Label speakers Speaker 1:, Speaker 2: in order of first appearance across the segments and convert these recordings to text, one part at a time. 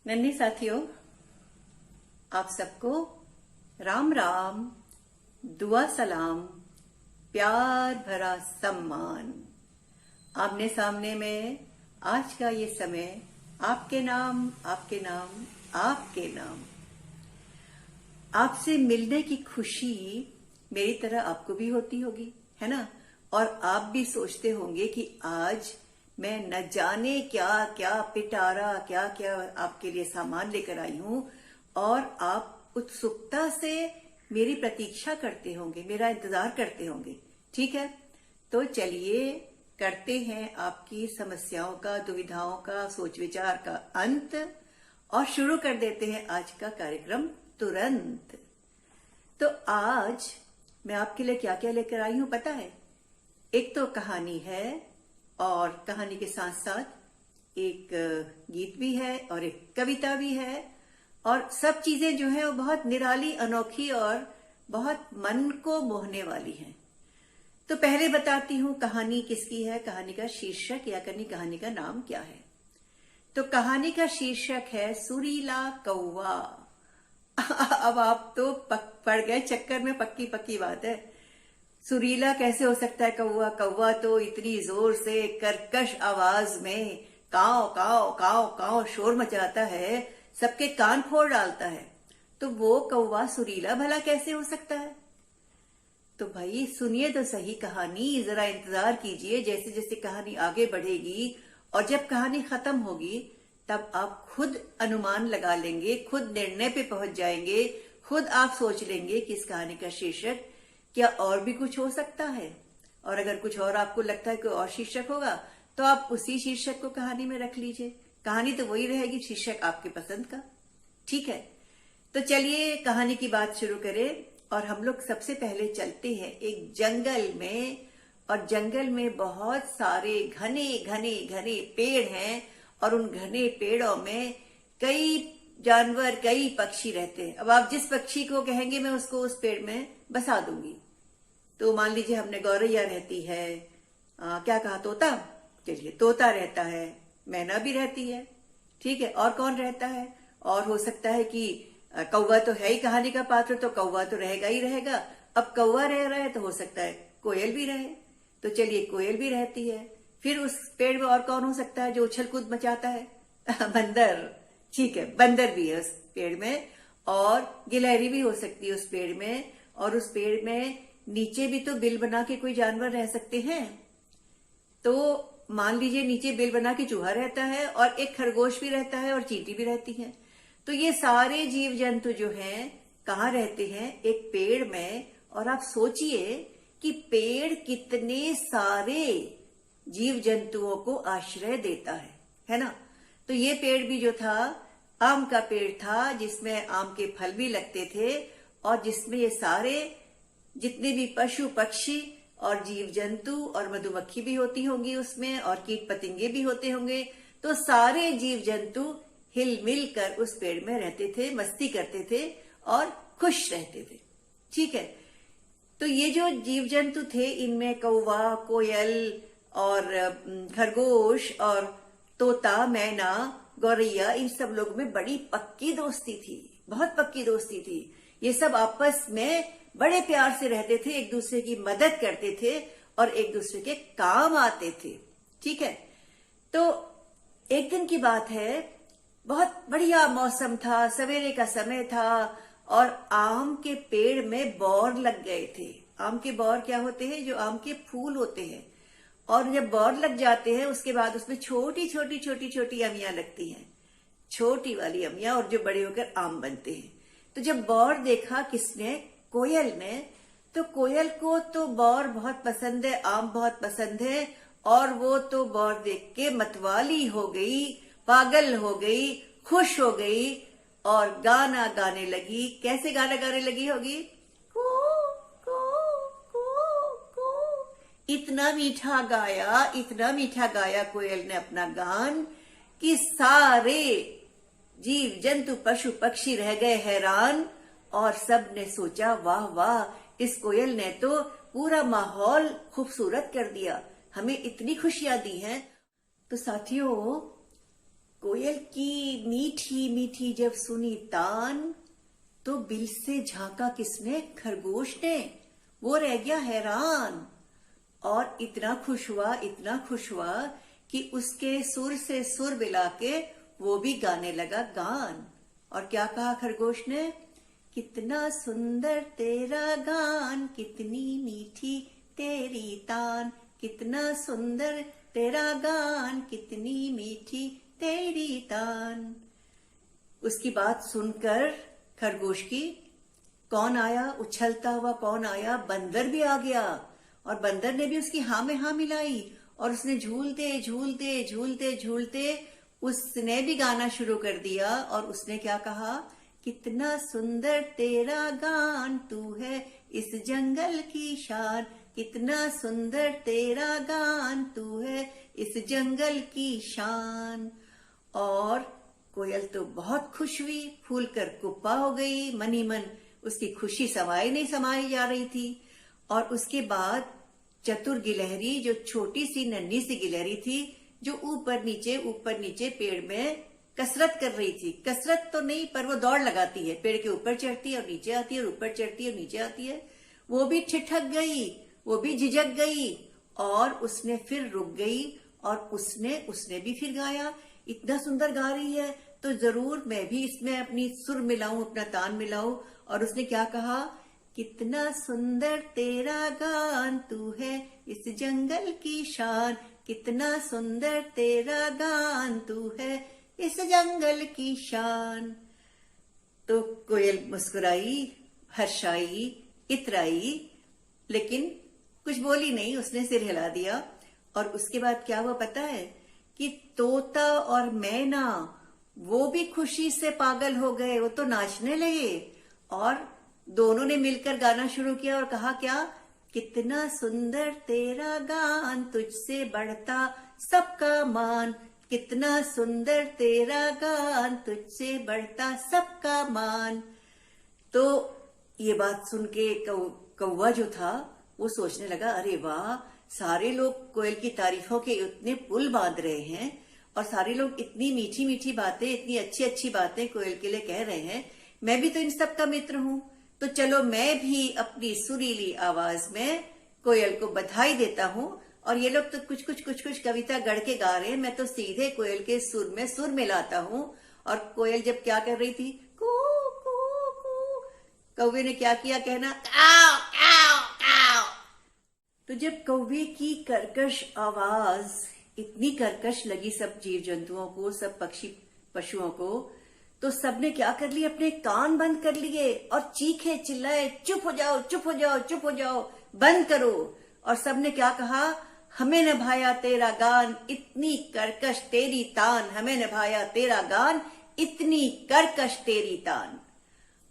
Speaker 1: नन्हे साथियों, आप सबको राम राम, दुआ सलाम, प्यार भरा सम्मान। आमने सामने में आज का ये समय आपके नाम, आपके नाम, आपके नाम। आपसे मिलने की खुशी मेरी तरह आपको भी होती होगी, है ना। और आप भी सोचते होंगे कि आज मैं न जाने क्या क्या पिटारा, क्या क्या आपके लिए सामान लेकर आई हूं, और आप उत्सुकता से मेरी प्रतीक्षा करते होंगे, मेरा इंतजार करते होंगे। ठीक है, तो चलिए करते हैं आपकी समस्याओं का, दुविधाओं का, सोच विचार का अंत और शुरू कर देते हैं आज का कार्यक्रम तुरंत। तो आज मैं आपके लिए क्या क्या लेकर आई हूं पता है? एक तो कहानी है, और कहानी के साथ साथ एक गीत भी है और एक कविता भी है, और सब चीजें जो है वो बहुत निराली, अनोखी और बहुत मन को मोहने वाली हैं। तो पहले बताती हूँ कहानी किसकी है, कहानी का शीर्षक या कहानी का नाम क्या है। तो कहानी का शीर्षक है सुरीला कौवा। अब आप तो पड़ गए चक्कर में, पक्की पक्की बात है। सुरीला कैसे हो सकता है कौवा? कौवा तो इतनी जोर से कर्कश आवाज में काव काव काव काव शोर मचाता है, सबके कान फोड़ डालता है। तो वो कौवा सुरीला भला कैसे हो सकता है? तो भाई सुनिए तो सही कहानी, जरा इंतजार कीजिए। जैसे जैसे कहानी आगे बढ़ेगी और जब कहानी खत्म होगी तब आप खुद अनुमान लगा लेंगे, खुद निर्णय पे पहुंच जाएंगे, खुद आप सोच लेंगे कि इस कहानी का शीर्षक क्या और भी कुछ हो सकता है। और अगर कुछ और आपको लगता है कोई और शीर्षक होगा तो आप उसी शीर्षक को कहानी में रख लीजिए। कहानी तो वही रहेगी, शीर्षक आपके पसंद का। ठीक है, तो चलिए कहानी की बात शुरू करें। और हम लोग सबसे पहले चलते हैं एक जंगल में, और जंगल में बहुत सारे घने घने घने पेड़ हैं, और उन घने पेड़ों में कई जानवर, कई पक्षी रहते हैं। अब आप जिस पक्षी को कहेंगे मैं उसको उस पेड़ में बसा दूंगी। तो मान लीजिए हमने गौरैया रहती है, क्या कहा, तोता। चलिए तोता रहता है, मैना भी रहती है। ठीक है, और कौन रहता है? और हो सकता है कि कौवा तो है ही कहानी का पात्र, तो कौवा तो रहेगा ही रहेगा। अब कौवा रह रहा है तो हो सकता है कोयल भी रहे, तो चलिए कोयल भी रहती है। फिर उस पेड़ में और कौन हो सकता है जो उछल कूद मचाता है? बंदर। ठीक है, बंदर भी है उस पेड़ में, और गिलहरी भी हो सकती है उस पेड़ में। और उस पेड़ में नीचे भी तो बिल बना के कोई जानवर रह सकते हैं। तो मान लीजिए नीचे बिल बना के चूहा रहता है, और एक खरगोश भी रहता है, और चींटी भी रहती है। तो ये सारे जीव जंतु जो हैं कहाँ रहते हैं? एक पेड़ में। और आप सोचिए कि पेड़ कितने सारे जीव जंतुओं को आश्रय देता है ना। तो ये पेड़ भी जो था आम का पेड़ था, जिसमें आम के फल भी लगते थे, और जिसमें ये सारे जितने भी पशु पक्षी और जीव जंतु और मधुमक्खी भी होती होंगी उसमें, और कीट पतंगे भी होते होंगे। तो सारे जीव जंतु हिल मिल कर उस पेड़ में रहते थे, मस्ती करते थे और खुश रहते थे। ठीक है, तो ये जो जीव जंतु थे इनमें कौवा, कोयल और खरगोश और तोता, मैना, गौरैया, इन सब लोगों में बड़ी पक्की दोस्ती थी, बहुत पक्की दोस्ती थी। ये सब आपस में बड़े प्यार से रहते थे, एक दूसरे की मदद करते थे और एक दूसरे के काम आते थे। ठीक है, तो एक दिन की बात है, बहुत बढ़िया मौसम था, सवेरे का समय था, और आम के पेड़ में बौर लग गए थे। आम के बौर क्या होते हैं? जो आम के फूल होते हैं। और जब बौर लग जाते हैं उसके बाद उसमें छोटी छोटी छोटी छोटी अमियां लगती हैं, छोटी वाली अमियां, और जो बड़े होकर आम बनते हैं। तो जब बौर देखा किसने? कोयल ने। तो कोयल को तो बौर बहुत पसंद है, आम बहुत पसंद है, और वो तो बौर देख के मतवाली हो गई, पागल हो गई, खुश हो गई और गाना गाने लगी। कैसे गाना गाने लगी होगी? कू कू कू कू। इतना मीठा गाया, इतना मीठा गाया कोयल ने अपना गान कि सारे जीव जंतु पशु पक्षी रह गए हैरान, और सब ने सोचा वाह वाह, इस कोयल ने तो पूरा माहौल खूबसूरत कर दिया, हमें इतनी खुशियां दी हैं। तो साथियों, कोयल की मीठी मीठी जब सुनी तान, तो बिल से झांका किसने? खरगोश ने। वो रह गया हैरान और इतना खुश हुआ कि उसके सुर से सुर मिला के वो भी गाने लगा गान। और क्या कहा खरगोश ने? कितना सुंदर तेरा गान, कितनी मीठी तेरी तान, कितना सुंदर तेरा गान, कितनी मीठी तेरी तान। उसकी बात सुनकर खरगोश की कौन आया? उछलता हुआ कौन आया? बंदर भी आ गया। और बंदर ने भी उसकी हाँ में हाँ मिलाई और उसने झूलते झूलते झूलते झूलते उसने भी गाना शुरू कर दिया। और उसने क्या कहा? कितना सुंदर तेरा गान, तू है इस जंगल की शान, कितना सुंदर तेरा गान, तू है इस जंगल की शान। और कोयल तो बहुत खुश हुई, फूल कर कुप्पा हो गई। मनी मन उसकी खुशी समाई नहीं समाई जा रही थी। और उसके बाद चतुर गिलहरी, जो छोटी सी नन्ही सी गिलहरी थी, जो ऊपर नीचे पेड़ में कसरत कर रही थी। कसरत तो नहीं, पर वो दौड़ लगाती है, पेड़ के ऊपर चढ़ती है और नीचे आती है और ऊपर चढ़ती है और नीचे आती है। वो भी ठिठक गई, वो भी झिझक गई और उसने फिर रुक गई। और उसने भी फिर गाया। इतना सुंदर गा रही है तो जरूर मैं भी इसमें अपनी सुर मिलाऊं, अपना तान मिलाऊं। और उसने क्या कहा? कितना सुंदर तेरा गान, तू है इस जंगल की शान, कितना सुंदर तेरा गान, तू है इस जंगल की शान। तो कोयल मुस्कुराई, हर्षाई, इतराई, लेकिन कुछ बोली नहीं, उसने सिर हिला दिया। और उसके बाद क्या हुआ पता है? कि तोता और मैना वो भी खुशी से पागल हो गए, वो तो नाचने लगे। और दोनों ने मिलकर गाना शुरू किया और कहा क्या? कितना सुंदर तेरा गान, तुझसे बढ़ता सबका मान, कितना सुंदर तेरा गान, तुझसे बढ़ता सबका मान। तो ये बात सुन के कौवा जो था वो सोचने लगा, अरे वाह, सारे लोग कोयल की तारीफों के इतने पुल बांध रहे हैं और सारे लोग इतनी मीठी मीठी बातें, इतनी अच्छी अच्छी बातें कोयल के लिए कह रहे हैं। मैं भी तो इन सब का मित्र हूं, तो चलो मैं भी अपनी सुरीली आवाज में कोयल को बधाई देता हूं। और ये लोग तो कुछ कविता गढ़ के गा रहे हैं, मैं तो सीधे कोयल के सुर में सुर मिलाता हूं। और कोयल जब क्या कर रही थी? कू कू कू, कौवे ने क्या किया? कहना काव काव काव। तो जब कौवे की कर्कश आवाज इतनी कर्कश लगी सब जीव जंतुओं को, सब पक्षी पशुओं को, तो सबने क्या कर लिया? अपने कान बंद कर लिए और चीखे चिल्लाए, चुप हो जाओ चुप हो जाओ चुप हो जाओ, बंद करो। और सबने क्या कहा? हमें निभाया तेरा गान, इतनी कर्कश तेरी तान, हमें निभाया तेरा गान, इतनी कर्कश तेरी तान।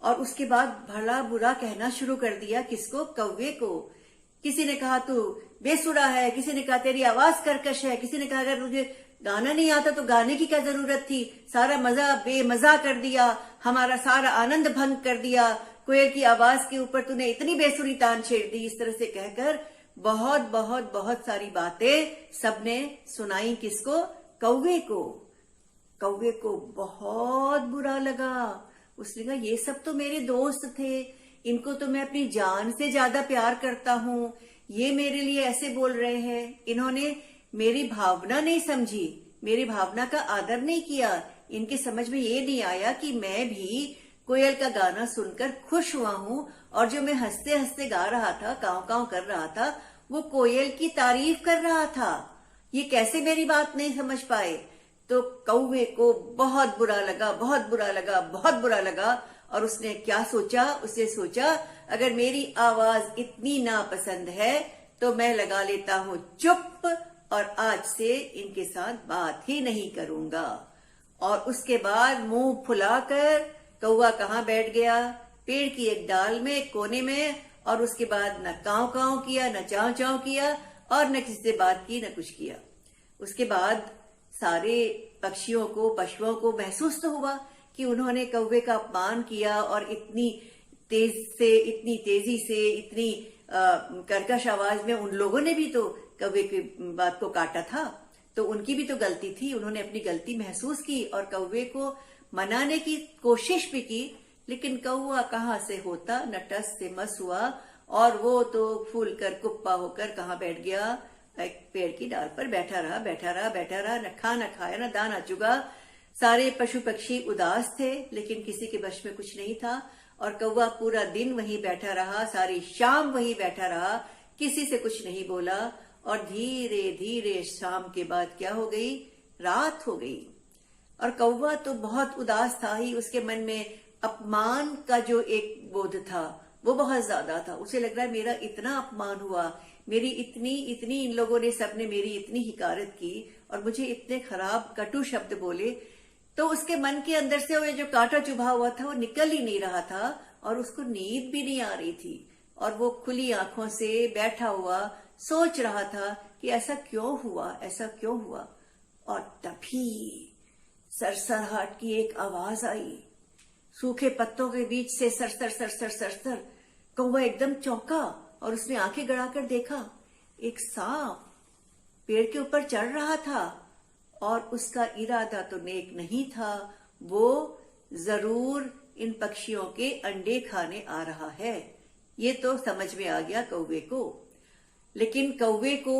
Speaker 1: और उसके बाद भला बुरा कहना शुरू कर दिया। किसको? कौवे को। किसी ने कहा तू बेसुरा है, किसी ने कहा तेरी आवाज कर्कश है, किसी ने कहा अगर तुझे गाना नहीं आता तो गाने की क्या जरूरत थी, सारा मजा बेमजा कर दिया, हमारा सारा आनंद भंग कर दिया, कोयल की आवाज के ऊपर तूने इतनी बेसुरी तान छेड़ दी। इस तरह से कहकर बहुत बहुत बहुत सारी बातें सबने सुनाई। किसको? कौवे को। कौवे को बहुत बुरा लगा। उसने कहा ये सब तो मेरे दोस्त थे, इनको तो मैं अपनी जान से ज्यादा प्यार करता हूं, ये मेरे लिए ऐसे बोल रहे हैं, इन्होंने मेरी भावना नहीं समझी, मेरी भावना का आदर नहीं किया, इनके समझ में ये नहीं आया कि मैं भी कोयल का गाना सुनकर खुश हुआ हूं। और जो मैं हंसते हंसते गा रहा था, काव काव कर रहा था, वो कोयल की तारीफ कर रहा था। ये कैसे मेरी बात नहीं समझ पाए? तो कौवे को बहुत बुरा लगा, बहुत बुरा लगा, बहुत बुरा लगा। और उसने क्या सोचा? उसने सोचा अगर मेरी आवाज इतनी नापसंद है तो मैं लगा लेता हूं चुप और आज से इनके साथ बात ही नहीं करूंगा। और उसके बाद मुंह फुलाकर कौवा कहाँ बैठ गया? पेड़ की एक डाल में, एक कोने में। और उसके बाद न काव काव किया, न चाव चाव किया, और न किसी से बात की, न कुछ किया। उसके बाद सारे पक्षियों को, पशुओं को महसूस तो हुआ कि उन्होंने कौवे का अपमान किया और इतनी तेजी से, इतनी कर्कश आवाज में उन लोगों ने भी तो कौवे की बात को काटा था। तो उनकी भी तो गलती थी, उन्होंने अपनी गलती महसूस की और कौवे को मनाने की कोशिश भी की, लेकिन कौवा कहाँ से होता, न टस से मस हुआ और वो तो फूल कर कुप्पा होकर कहाँ बैठ गया, एक पेड़ की डाल पर बैठा रहा बैठा रहा बैठा रहा, न खाना खाया न दाना चुगा। सारे पशु पक्षी उदास थे, लेकिन किसी के वश में कुछ नहीं था और कौवा पूरा दिन वहीं बैठा रहा, सारी शाम वहीं बैठा रहा, किसी से कुछ नहीं बोला। और धीरे धीरे शाम के बाद क्या हो गई, रात हो गई और कौवा तो बहुत उदास था ही। उसके मन में अपमान का जो एक बोध था वो बहुत ज्यादा था। उसे लग रहा है मेरा इतना अपमान हुआ, मेरी इतनी इतनी इन लोगों ने सबने मेरी इतनी हिकारत की और मुझे इतने खराब कटु शब्द बोले। तो उसके मन के अंदर से वो जो कांटा चुभा हुआ था वो निकल ही नहीं रहा था और उसको नींद भी नहीं आ रही थी और वो खुली आंखों से बैठा हुआ सोच रहा था कि ऐसा क्यों हुआ, ऐसा क्यों हुआ। और तभी सरसराहट की एक आवाज आई, सूखे पत्तों के बीच से सरसर सरसर सरसर। कौवा एकदम चौंका और उसने आंखें गड़ाकर देखा, एक सांप पेड़ के ऊपर चढ़ रहा था और उसका इरादा तो नेक नहीं था, वो जरूर इन पक्षियों के अंडे खाने आ रहा है। ये तो समझ में आ गया कौवे को। लेकिन कौवे को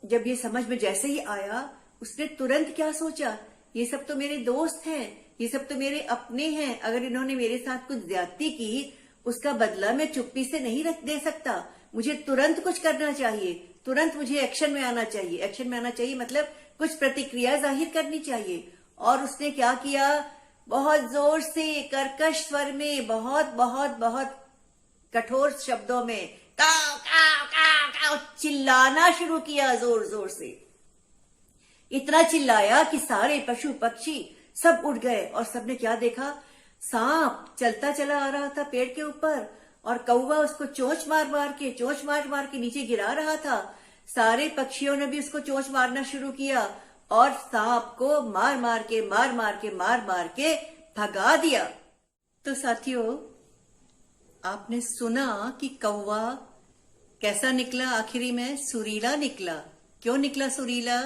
Speaker 1: जब ये समझ में जैसे ही आया, उसने तुरंत क्या सोचा, ये सब तो मेरे दोस्त हैं, ये सब तो मेरे अपने हैं, अगर इन्होंने मेरे साथ कुछ ज्यादती की उसका बदला मैं चुप्पी से नहीं रख दे सकता, मुझे तुरंत कुछ करना चाहिए, तुरंत मुझे एक्शन में आना चाहिए। एक्शन में आना चाहिए मतलब कुछ प्रतिक्रिया जाहिर करनी चाहिए। और उसने क्या किया, बहुत जोर से कर्कश स्वर में, बहुत बहुत बहुत कठोर शब्दों में काव काव काव काव चिल्लाना शुरू किया, जोर जोर से। इतना चिल्लाया कि सारे पशु पक्षी सब उठ गए और सबने क्या देखा, सांप चलता चला आ रहा था पेड़ के ऊपर और कौवा उसको चोंच मार मार के नीचे गिरा रहा था। सारे पक्षियों ने भी उसको चोंच मारना शुरू किया और सांप को मार मार के भगा दिया। तो साथियों, आपने सुना कि कौवा कैसा निकला, आखिरी में सुरीला निकला। क्यों निकला सुरीला?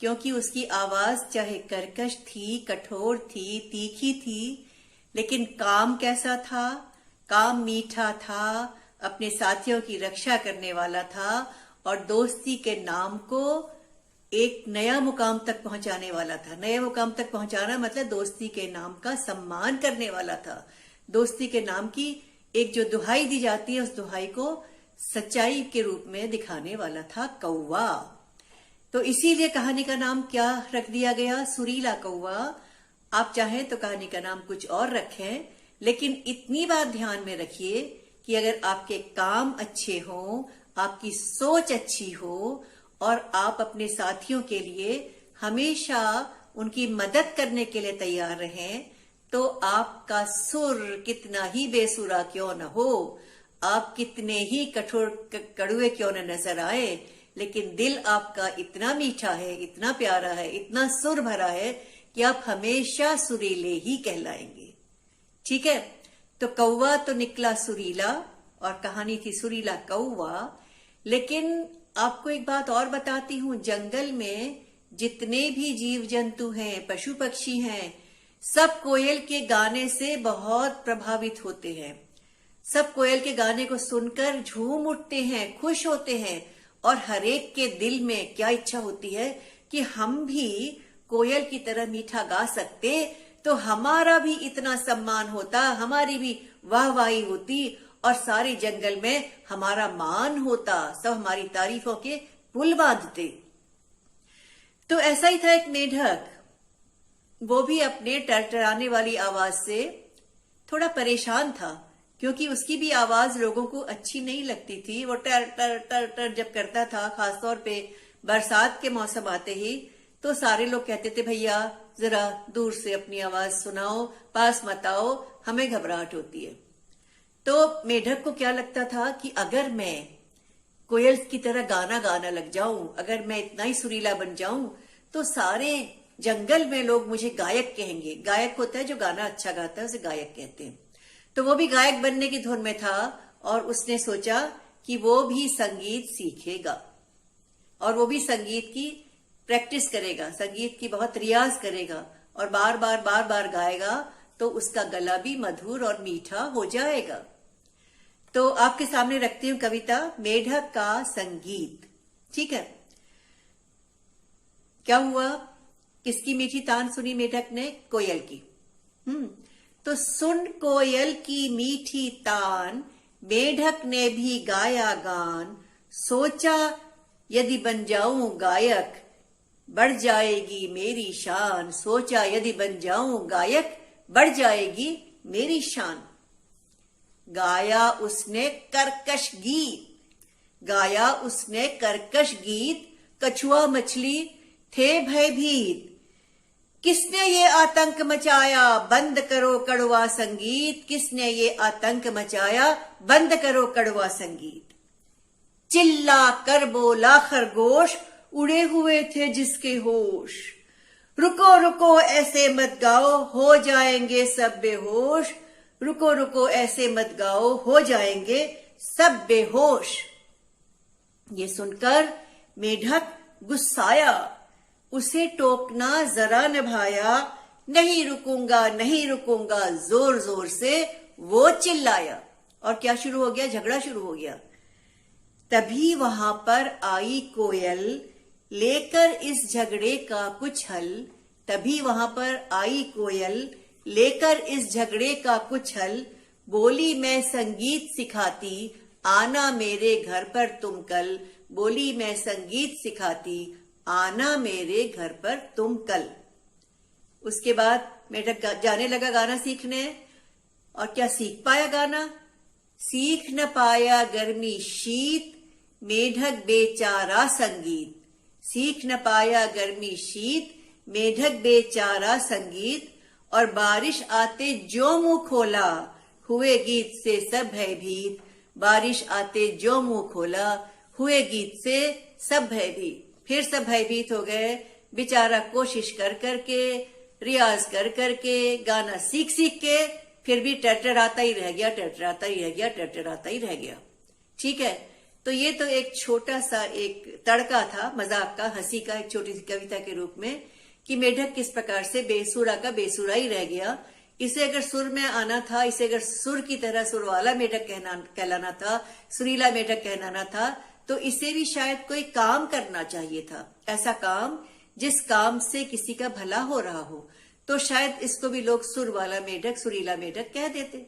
Speaker 1: क्योंकि उसकी आवाज चाहे कर्कश थी, कठोर थी, तीखी थी, लेकिन काम कैसा था, काम मीठा था, अपने साथियों की रक्षा करने वाला था और दोस्ती के नाम को एक नया मुकाम तक पहुंचाने वाला था। नया मुकाम तक पहुंचाना मतलब दोस्ती के नाम का सम्मान करने वाला था। दोस्ती के नाम की एक जो दुहाई दी जाती है, उस दुहाई को सच्चाई के रूप में दिखाने वाला था कौवा। तो इसीलिए कहानी का नाम क्या रख दिया गया, सुरीला कौवा। आप चाहें तो कहानी का नाम कुछ और रखें, लेकिन इतनी बात ध्यान में रखिए कि अगर आपके काम अच्छे हों, आपकी सोच अच्छी हो और आप अपने साथियों के लिए हमेशा उनकी मदद करने के लिए तैयार रहें, तो आपका सुर कितना ही बेसुरा क्यों न हो, आप कितने ही कठोर कड़वे क्यों न नजर आए, लेकिन दिल आपका इतना मीठा है, इतना प्यारा है, इतना सुर भरा है कि आप हमेशा सुरीले ही कहलाएंगे। ठीक है, तो कौवा तो निकला सुरीला और कहानी थी सुरीला कौवा। लेकिन आपको एक बात और बताती हूं, जंगल में जितने भी जीव जंतु हैं, पशु पक्षी हैं, सब कोयल के गाने से बहुत प्रभावित होते हैं। सब कोयल के गाने को सुनकर झूम उठते हैं, खुश होते हैं और हरेक के दिल में क्या इच्छा होती है कि हम भी कोयल की तरह मीठा गा सकते तो हमारा भी इतना सम्मान होता, हमारी भी वाहवाही होती और सारे जंगल में हमारा मान होता, सब हमारी तारीफों के पुल बांधते। तो ऐसा ही था एक मेढक, वो भी अपने टरटराने वाली आवाज से थोड़ा परेशान था, क्योंकि उसकी भी आवाज लोगों को अच्छी नहीं लगती थी। वो टर टर टर टर जब करता था, खासतौर पे बरसात के मौसम आते ही, तो सारे लोग कहते थे भैया जरा दूर से अपनी आवाज सुनाओ, पास मत आओ, हमें घबराहट होती है। तो मेढक को क्या लगता था कि अगर मैं कोयल की तरह गाना गाना लग जाऊं, अगर मैं इतना ही सुरीला बन जाऊं, तो सारे जंगल में लोग मुझे गायक कहेंगे। गायक होता है जो गाना अच्छा गाता है, उसे गायक कहते हैं। तो वो भी गायक बनने की धुन में था और उसने सोचा कि वो भी संगीत सीखेगा और वो भी संगीत की प्रैक्टिस करेगा, संगीत की बहुत रियाज करेगा और बार बार गाएगा तो उसका गला भी मधुर और मीठा हो जाएगा। तो आपके सामने रखती हूं कविता मेढक का संगीत। ठीक है, क्या हुआ? किसकी मीठी तान सुनी मेढक ने? कोयल की। तो सुन कोयल की मीठी तान, मेढक ने भी गाया गान। सोचा यदि बन जाऊं गायक, बढ़ जाएगी मेरी शान। सोचा यदि बन जाऊं गायक, बढ़ जाएगी मेरी शान। गाया उसने कर्कश गीत, गाया उसने कर्कश गीत। कछुआ मछली थे भयभीत, किसने ये आतंक मचाया? बंद करो कड़वा संगीत, किसने ये आतंक मचाया? बंद करो कड़वा संगीत। चिल्ला कर बोला खरगोश, उड़े हुए थे जिसके होश। रुको रुको ऐसे मत गाओ, हो जाएंगे सब बेहोश। रुको रुको ऐसे मत गाओ, हो जाएंगे सब बेहोश। ये सुनकर मेढक गुस्साया, उसे टोकना जरा न भाया। नहीं रुकूंगा नहीं रुकूंगा, जोर जोर से वो चिल्लाया। और क्या शुरू हो गया? झगड़ा शुरू हो गया। तभी वहां पर आई कोयल, लेकर इस झगड़े का कुछ हल। तभी वहां पर आई कोयल, लेकर इस झगड़े का कुछ हल। बोली मैं संगीत सिखाती, आना मेरे घर पर तुम कल। बोली मैं संगीत सिखाती, आना मेरे घर पर तुम कल। उसके बाद मेढक जाने लगा गाना सीखने। और क्या सीख पाया गाना? सीख न पाया गर्मी शीत, मेढक बेचारा संगीत। सीख न पाया गर्मी शीत, मेढक बेचारा संगीत। और बारिश आते जो मुंह खोला, हुए गीत से सब भयभीत। बारिश आते जो मुंह खोला, हुए गीत से सब भयभीत। फिर सब भयभीत हो गए। बेचारा कोशिश कर करके, रियाज कर करके, गाना सीख सीख के फिर भी टरटराता ही रह गया, टरटराता ही रह गया, टरटराता ही रह गया। ठीक है, तो ये तो एक छोटा सा एक तड़का था मजाक का, हंसी का, एक छोटी सी कविता के रूप में कि मेढक किस प्रकार से बेसुरा का बेसुरा ही रह गया। इसे अगर सुर में आना था, इसे अगर सुर की तरह सुर वाला मेढक कहलाना था, सुरीला मेढक कहलाना था, तो इसे भी शायद कोई काम करना चाहिए था। ऐसा काम जिस काम से किसी का भला हो रहा हो, तो शायद इसको भी लोग सुर वाला मेढक, सुरीला मेढक कह देते।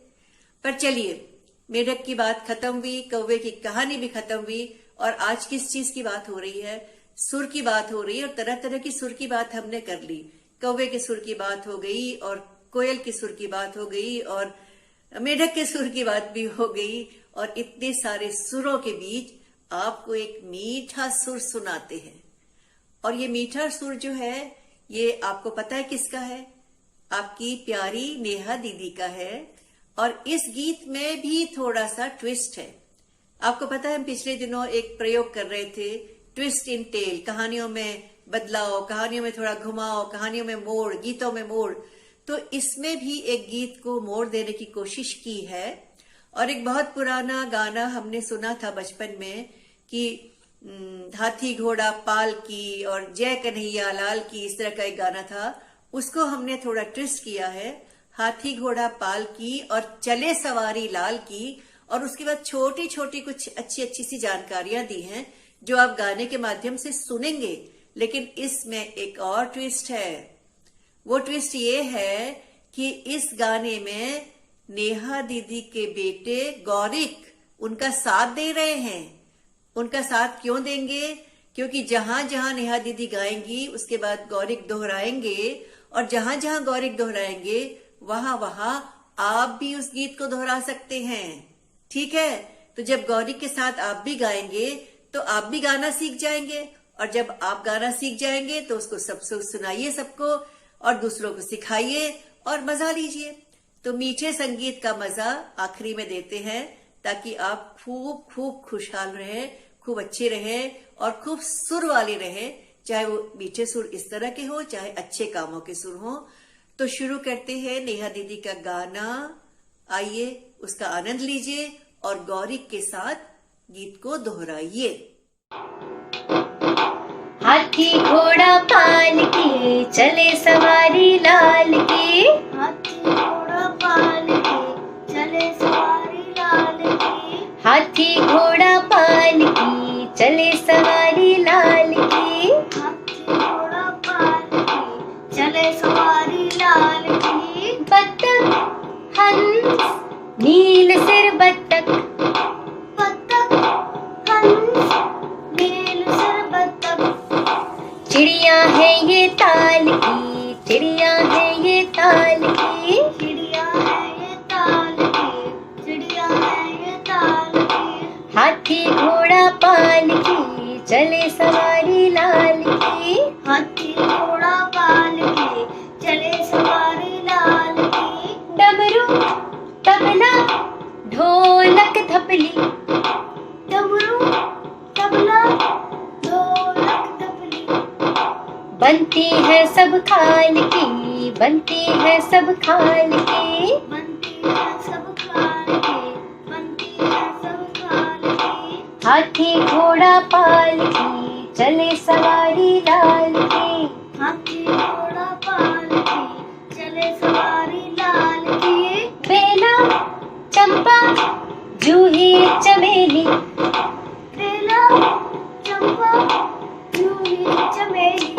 Speaker 1: पर चलिए, मेढक की बात खत्म हुई, कौवे की कहानी भी खत्म हुई। और आज किस चीज की बात हो रही है? सुर की बात हो रही है। और तरह तरह की सुर की बात हमने कर ली। कौवे के सुर की बात हो गई, और कोयल की सुर की बात हो गई, और मेढक के सुर की बात भी हो गई। और इतने सारे सुरों के बीच आपको एक मीठा सुर सुनाते हैं। और ये मीठा सुर जो है, ये आपको पता है किसका है? आपकी प्यारी नेहा दीदी का है। और इस गीत में भी थोड़ा सा ट्विस्ट है। आपको पता है, हम पिछले दिनों एक प्रयोग कर रहे थे, ट्विस्ट इन टेल। कहानियों में बदलाव, कहानियों में थोड़ा घुमाव, कहानियों में मोड़, गीतों में मोड़। तो इसमें भी एक गीत को मोड़ देने की कोशिश की है। और एक बहुत पुराना गाना हमने सुना था बचपन में कि हाथी घोड़ा पाल की और जय कन्हैया लाल की, इस तरह का एक गाना था। उसको हमने थोड़ा ट्विस्ट किया है, हाथी घोड़ा पाल की और चले सवारी लाल की। और उसके बाद छोटी छोटी कुछ अच्छी अच्छी सी जानकारियां दी हैं जो आप गाने के माध्यम से सुनेंगे। लेकिन इसमें एक और ट्विस्ट है। वो ट्विस्ट ये है कि इस गाने में नेहा दीदी के बेटे गौरिक उनका साथ दे रहे हैं। उनका साथ क्यों देंगे? क्योंकि जहां जहां नेहा दीदी गाएंगी, उसके बाद गौरिक दोहराएंगे। और जहां जहां गौरिक दोहराएंगे, वहां वहां आप भी उस गीत को दोहरा सकते हैं। ठीक है, तो जब गौरिक के साथ आप भी गाएंगे तो आप भी गाना सीख जाएंगे। और जब आप गाना सीख जाएंगे तो उसको सबसे सुनाइए सबको, और दूसरों को सिखाइए और मजा लीजिए। तो मीठे संगीत का मजा आखिरी में देते हैं, ताकि आप खूब खूब खुशहाल रहें, खूब अच्छे रहें और खूब सुर वाले रहें। चाहे वो मीठे सुर इस तरह के हो, चाहे अच्छे कामों के सुर हो। तो शुरू करते हैं नेहा दीदी का गाना। आइए उसका आनंद लीजिए और गौरिक के साथ गीत को दोहराइए।
Speaker 2: हाथी हाथी घोड़ा पाल के चले सवारी लाल की।
Speaker 3: हाथी घोड़ा पाल के चले सवारी लाल की।
Speaker 2: हाथी घोड़ा पाल की चले सवारी लाल की।
Speaker 3: हाथी घोड़ा पाल के चले सवारी लाल की।
Speaker 2: बत्तख हंस नील सिर बत्तख।
Speaker 3: बत्तख हंस नील सिर बत्तख।
Speaker 2: चिड़िया है ये ताल की, चिड़िया है ये ताल की।
Speaker 3: चिड़िया है ये ताल की, चिड़िया है ये ताल की।
Speaker 2: हाथी घोड़ा पाल की चले सवारी लाल की।
Speaker 3: हाथी घोड़ा पाल के चले सवारी लाल की।
Speaker 2: डमरू तबला ढोलक थपली।
Speaker 3: डमरू तबला ढोलक तबली।
Speaker 2: बनती है सब खाल की, बनती है सब खाल की।
Speaker 3: बनती है सब खाल की, बनती है सब खाल की।
Speaker 2: हाथी घोड़ा पाल की चले सवारी लाल की।
Speaker 3: हाथी घोड़ा पाल के चले सवारी लाल की।
Speaker 2: बेला चंपा जूही चमेली।
Speaker 3: बेला चंपा जूही चमेली।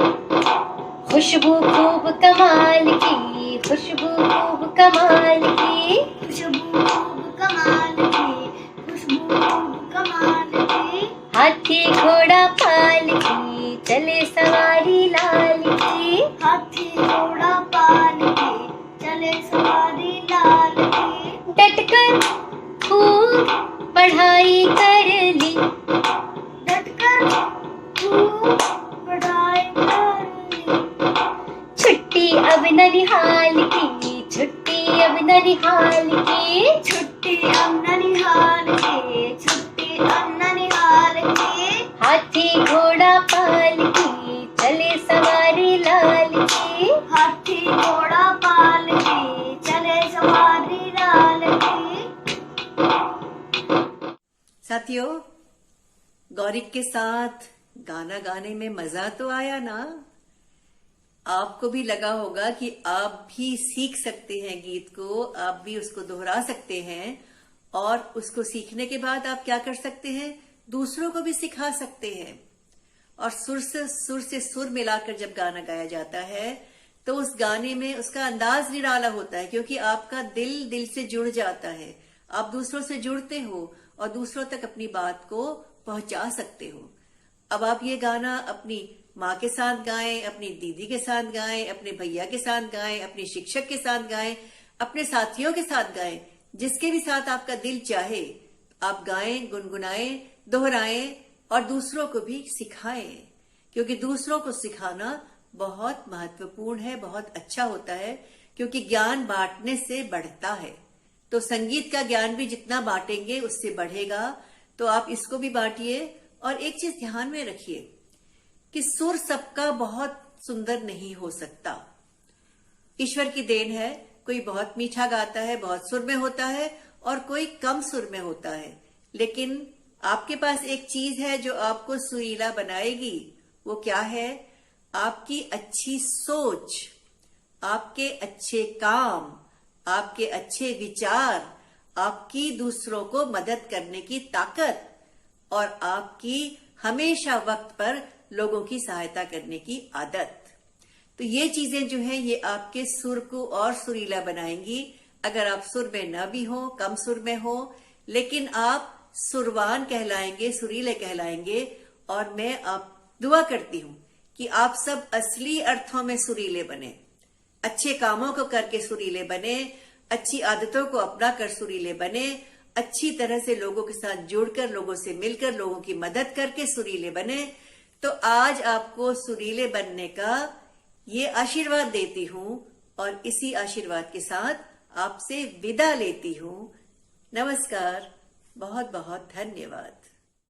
Speaker 2: खुशबू खूब कमाल की, खुशबू खूब कमाल की।
Speaker 3: खुशबू खूब कमाल की, खुशबू खूब कमाल की।
Speaker 2: हाथी घोड़ा पाल की चले सवारी लाल की।
Speaker 3: हाथी घोड़ा पाल के चले सवारी लाल की।
Speaker 2: डटकर खूब पढ़ाई कर ली।
Speaker 3: डटकर खूब पढ़ाई कर ली।
Speaker 2: छुट्टी अब ननिहाल की, छुट्टी अब ननिहाल की।
Speaker 3: छुट्टी अब ननिहाल की, छुट्टी अब ननिहाल की।
Speaker 2: हाथी घोड़ा पाल की चले सवारी लाल की।
Speaker 3: हाथी घोड़ा पाल के चले सवारी लाल की।
Speaker 1: साथियों, गौरिक के साथ गाना गाने में मजा तो आया ना? आपको भी लगा होगा कि आप भी सीख सकते हैं गीत को, आप भी उसको दोहरा सकते हैं और उसको सीखने के बाद आप क्या कर सकते हैं, दूसरों को भी सिखा सकते हैं। और सुर से सुर मिलाकर जब गाना गाया जाता है तो उस गाने में उसका अंदाज निराला होता है, क्योंकि आपका दिल से जुड़ जाता है। आप दूसरों से जुड़ते हो और दूसरों तक अपनी बात को पहुंचा सकते हो। अब आप ये गाना अपनी माँ के साथ गाएं, अपनी दीदी के साथ गाएं, अपने भैया के साथ गाएं, अपने शिक्षक के साथ गाएं, अपने साथियों के साथ गाएं, जिसके भी साथ आपका दिल चाहे आप गाएं, गुनगुनाएं, दोहराएं और दूसरों को भी सिखाएं, क्योंकि दूसरों को सिखाना बहुत महत्वपूर्ण है, बहुत अच्छा होता है, क्योंकि ज्ञान बांटने से बढ़ता है। तो संगीत का ज्ञान भी जितना बांटेंगे उससे बढ़ेगा। तो आप इसको भी बांटिए। और एक चीज ध्यान में रखिए कि सुर सबका बहुत सुंदर नहीं हो सकता। ईश्वर की देन है, कोई बहुत मीठा गाता है, बहुत सुर में होता है, और कोई कम सुर में होता है। लेकिन आपके पास एक चीज है जो आपको सुरीला बनाएगी। वो क्या है? आपकी अच्छी सोच, आपके अच्छे काम, आपके अच्छे विचार, आपकी दूसरों को मदद करने की ताकत और आपकी हमेशा वक्त पर लोगों की सहायता करने की आदत। तो ये चीजें जो हैं ये आपके सुर को और सुरीला बनाएंगी। अगर आप सुर में न भी हो, कम सुर में हो, लेकिन आप सुरवान कहलाएंगे, सुरीले कहलाएंगे। और मैं आप दुआ करती हूं कि आप सब असली अर्थों में सुरीले बने, अच्छे कामों को करके सुरीले बने, अच्छी आदतों को अपना कर सुरीले बने, अच्छी तरह से लोगों के साथ जुड़कर, लोगों से मिलकर, लोगों की मदद करके सुरीले बने। तो आज आपको सुरीले बनने का ये आशीर्वाद देती हूं और इसी आशीर्वाद के साथ आपसे विदा लेती हूं। नमस्कार, बहुत बहुत धन्यवाद।